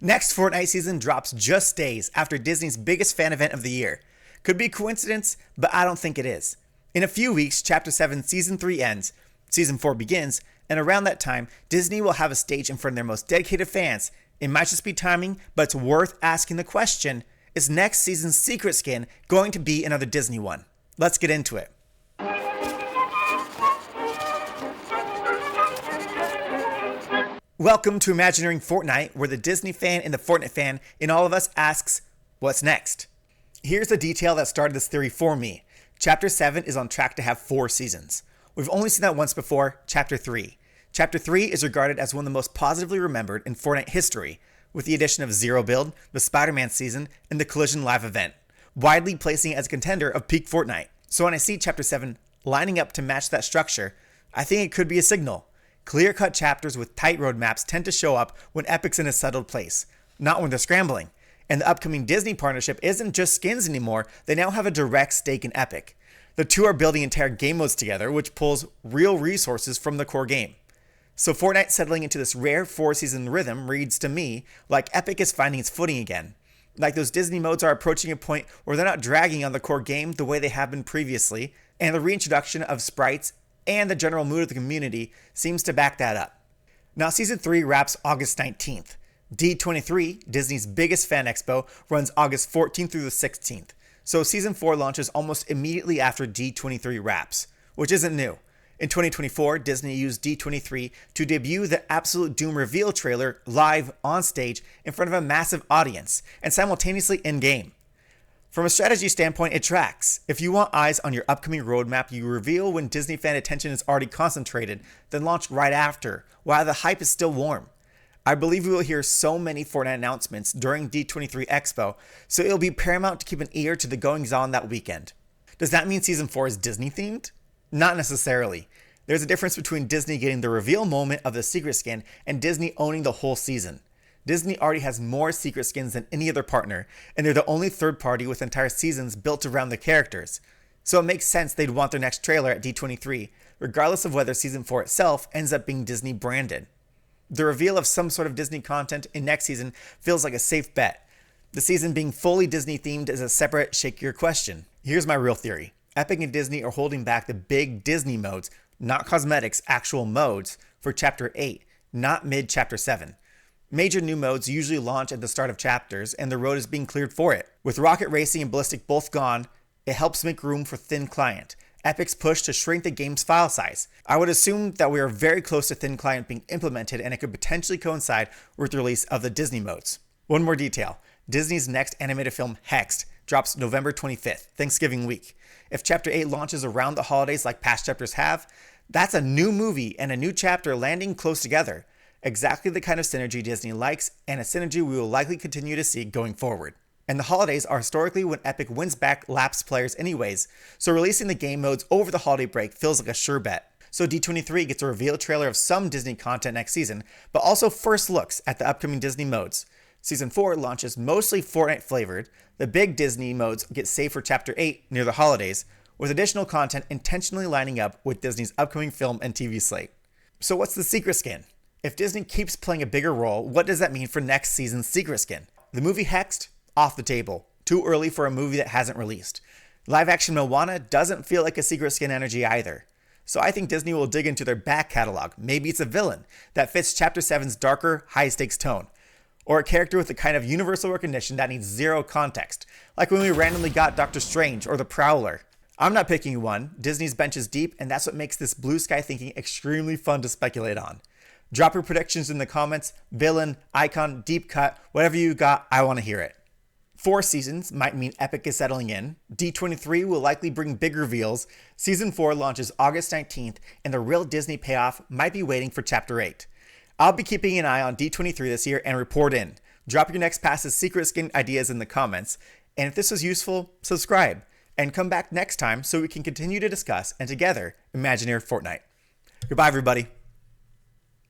Next Fortnite season drops just days after Disney's biggest fan event of the year. Could be coincidence, but I don't think it is. In a few weeks, Chapter 7 Season 3 ends, Season 4 begins, and around that time, Disney will have a stage in front of their most dedicated fans. It might just be timing, but it's worth asking the question, is next season's secret skin going to be another Disney one? Let's get into it. Welcome to Imagineering Fortnite, where the Disney fan and the Fortnite fan in all of us asks, what's next? Here's the detail that started this theory for me. Chapter 7 is on track to have 4 seasons. We've only seen that once before, Chapter 3. Chapter 3 is regarded as one of the most positively remembered in Fortnite history, with the addition of Zero Build, the Spider-Man season, and the Collision Live event, widely placing it as a contender of peak Fortnite. So when I see Chapter 7 lining up to match that structure, I think it could be a signal. Clear-cut chapters with tight roadmaps tend to show up when Epic's in a settled place, not when they're scrambling. And the upcoming Disney partnership isn't just skins anymore, they now have a direct stake in Epic. The two are building entire game modes together, which pulls real resources from the core game. So Fortnite settling into this rare 4-season rhythm reads to me like Epic is finding its footing again. Like those Disney modes are approaching a point where they're not dragging on the core game the way they have been previously, and the reintroduction of sprites and the general mood of the community seems to back that up. Now Season 3 wraps August 19th. D23, Disney's biggest fan expo, runs August 14th through the 16th. So Season 4 launches almost immediately after D23 wraps, which isn't new. In 2024, Disney used D23 to debut the Absolute Doom reveal trailer live on stage in front of a massive audience and simultaneously in-game. From a strategy standpoint, it tracks. If you want eyes on your upcoming roadmap, you reveal when Disney fan attention is already concentrated, then launch right after, while the hype is still warm. I believe we will hear so many Fortnite announcements during D23 Expo, so it'll be paramount to keep an ear to the goings-on that weekend. Does that mean Season 4 is Disney-themed? Not necessarily. There's a difference between Disney getting the reveal moment of the secret skin and Disney owning the whole season. Disney already has more secret skins than any other partner, and they're the only third party with entire seasons built around the characters. So it makes sense they'd want their next trailer at D23, regardless of whether Season 4 itself ends up being Disney branded. The reveal of some sort of Disney content in next season feels like a safe bet. The season being fully Disney themed is a separate, shakier question. Here's my real theory. Epic and Disney are holding back the big Disney modes, not cosmetics, actual modes, for Chapter 8, not mid-Chapter 7. Major new modes usually launch at the start of chapters, and the road is being cleared for it. With Rocket Racing and Ballistic both gone, it helps make room for Thin Client, Epic's push to shrink the game's file size. I would assume that we are very close to Thin Client being implemented, and it could potentially coincide with the release of the Disney modes. One more detail. Disney's next animated film, Hexed, drops November 25th, Thanksgiving week. If Chapter 8 launches around the holidays like past chapters have, that's a new movie and a new chapter landing close together. Exactly the kind of synergy Disney likes, and a synergy we will likely continue to see going forward. And the holidays are historically when Epic wins back lapsed players anyways, so releasing the game modes over the holiday break feels like a sure bet. So D23 gets a reveal trailer of some Disney content next season, but also first looks at the upcoming Disney modes. Season 4 launches mostly Fortnite flavored, the big Disney modes get saved for Chapter 8 near the holidays, with additional content intentionally lining up with Disney's upcoming film and TV slate. So what's the secret skin? If Disney keeps playing a bigger role, what does that mean for next season's secret skin? The movie Hexed? Off the table. Too early for a movie that hasn't released. Live action Moana doesn't feel like a secret skin energy either. So I think Disney will dig into their back catalog. Maybe it's a villain that fits Chapter 7's darker, high-stakes tone. Or a character with the kind of universal recognition that needs zero context, like when we randomly got Doctor Strange or the Prowler. I'm not picking one. Disney's bench is deep, and that's what makes this blue sky thinking extremely fun to speculate on. Drop your predictions in the comments. Villain, icon, deep cut, whatever you got, I want to hear it. 4 seasons might mean Epic is settling in. D23 will likely bring big reveals. Season 4 launches August 19th, and the real Disney payoff might be waiting for Chapter 8. I'll be keeping an eye on D23 this year and report in. Drop your next pass's secret skin ideas in the comments. And if this was useful, subscribe. And come back next time so we can continue to discuss and together Imagineer Fortnite. Goodbye, everybody.